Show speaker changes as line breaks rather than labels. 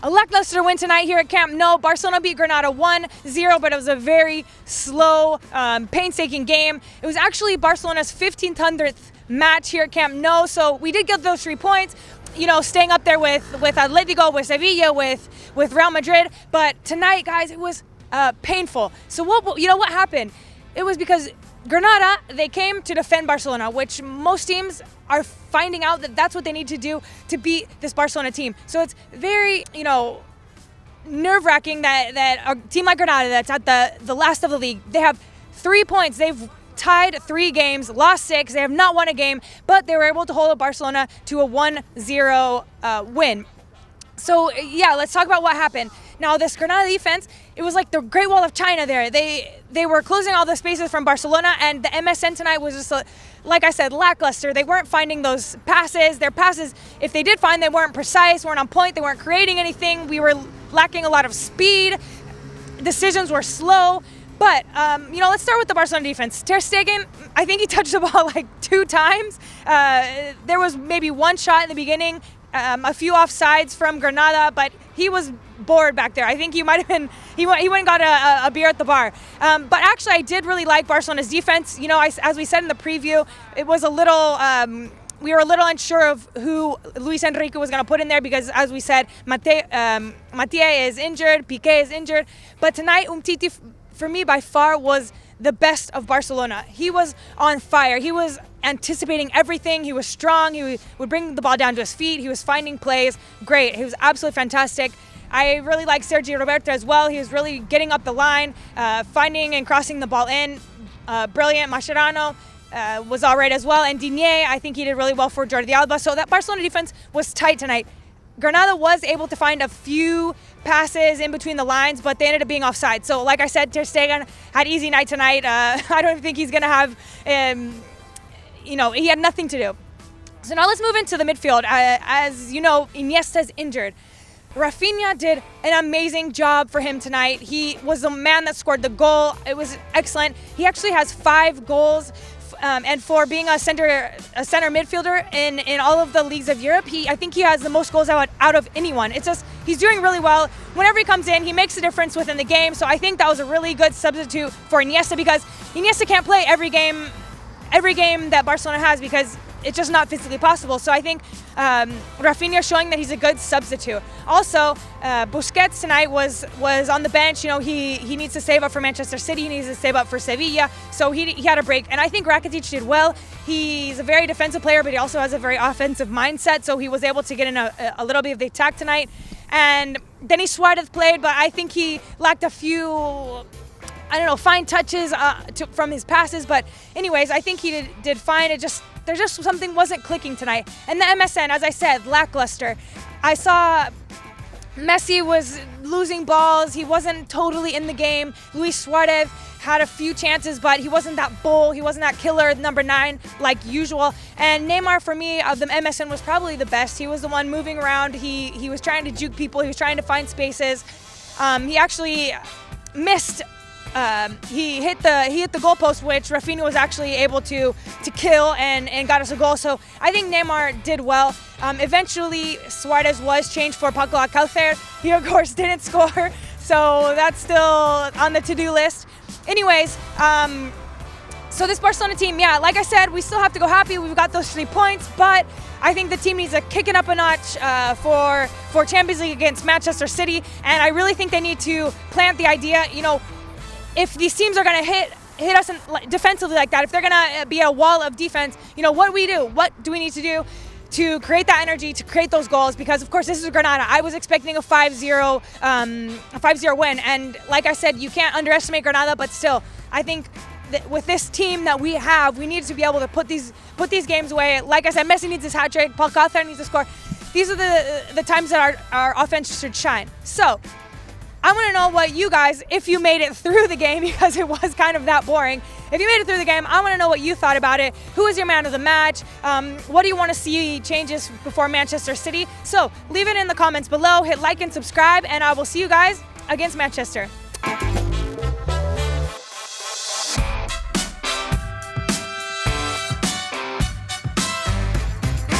A lackluster win tonight here at Camp Nou. Barcelona beat Granada 1-0, but it was a very slow, painstaking game. It was actually Barcelona's 1500th match here at Camp Nou, so we did get those 3 points, you know, staying up there with Atletico, with Sevilla, with Real Madrid. But tonight, guys, it was painful. So what happened? It was because Granada, they came to defend Barcelona, which most teams are finding out that that's what they need to do to beat this Barcelona team. So it's very, you know, nerve-wracking that a team like Granada that's at the last of the league, they have 3 points. They've tied 3 games, lost 6. They have not won a game, but they were able to hold up Barcelona to a 1-0 win. So, yeah, let's talk about what happened. Now, this Granada defense, it was like the Great Wall of China there. They were closing all the spaces from Barcelona, and the MSN tonight was just, like I said, lackluster. They weren't finding those passes. Their passes, if they did find, they weren't precise, weren't on point, they weren't creating anything. We were lacking a lot of speed. Decisions were slow. But, you know, let's start with the Barcelona defense. Ter Stegen, I think he touched the ball like 2 times. There was maybe 1 shot in the beginning, a few offsides from Granada, but he was bored back there. I think he might have been, he went and got a beer at the bar. But actually, I did really like Barcelona's defense. You know, as we said in the preview, it was a little, we were a little unsure of who Luis Enrique was going to put in there because, as we said, Mathieu is injured, Piqué is injured. But tonight, Umtiti, for me, by far, was the best of Barcelona. He was on fire. He was anticipating everything. He was strong. He would bring the ball down to his feet. He was finding plays. Great. He was absolutely fantastic. I really like Sergio Roberto as well. He was really getting up the line, finding and crossing the ball in. Brilliant. Mascherano was all right as well. And Digne, I think he did really well for Jordi Alba. So that Barcelona defense was tight tonight. Granada was able to find a few passes in between the lines, but they ended up being offside. So like I said, Ter Stegen had easy night tonight. I don't think he's going to have, you know, he had nothing to do. So now let's move into the midfield. As you know, Iniesta's injured. Rafinha did an amazing job for him tonight. He was the man that scored the goal. It was excellent. He actually has 5 goals. And for being a center midfielder in all of the leagues of Europe, I think he has the most goals out of anyone. It's just, he's doing really well. Whenever he comes in, he makes a difference within the game. So I think that was a really good substitute for Iniesta because Iniesta can't play every game that Barcelona has because it's just not physically possible. So I think Rafinha showing that he's a good substitute. Also, Busquets tonight was on the bench. You know, he needs to save up for Manchester City. He needs to save up for Sevilla. So he had a break. And I think Rakitic did well. He's a very defensive player, but he also has a very offensive mindset. So he was able to get in a little bit of the attack tonight. And Denis Suarez played, but I think he lacked a few, I don't know, fine touches from his passes. But anyways, I think he did fine. There's just something wasn't clicking tonight. And the MSN, as I said, lackluster. I saw Messi was losing balls. He wasn't totally in the game. Luis Suarez had a few chances, but he wasn't that bull. He wasn't that killer, number 9, like usual. And Neymar, for me, of the MSN, was probably the best. He was the one moving around. He was trying to juke people. He was trying to find spaces. He actually missed. He hit the goalpost, which Rafinha was actually able to kill and got us a goal. So I think Neymar did well. Eventually, Suarez was changed for Paco Alcácer. He, of course, didn't score, so that's still on the to-do list. Anyways, so this Barcelona team, yeah, like I said, we still have to go happy. We've got those 3 points, but I think the team needs to kick it up a notch for Champions League against Manchester City, and I really think they need to plant the idea, you know, if these teams are going to hit us defensively like that, if they're going to be a wall of defense, you know, what do we do? What do we need to do to create that energy, to create those goals? Because, of course, this is Granada. I was expecting a 5-0 win. And like I said, you can't underestimate Granada, but still, I think that with this team that we have, we need to be able to put these games away. Like I said, Messi needs his hat trick. Paul Alcácer needs to score. These are the times that our offense should shine. So I want to know what you guys, if you made it through the game, because it was kind of that boring. If you made it through the game, I want to know what you thought about it. Who was your man of the match? What do you want to see changes before Manchester City? So leave it in the comments below. Hit like and subscribe, and I will see you guys against Manchester.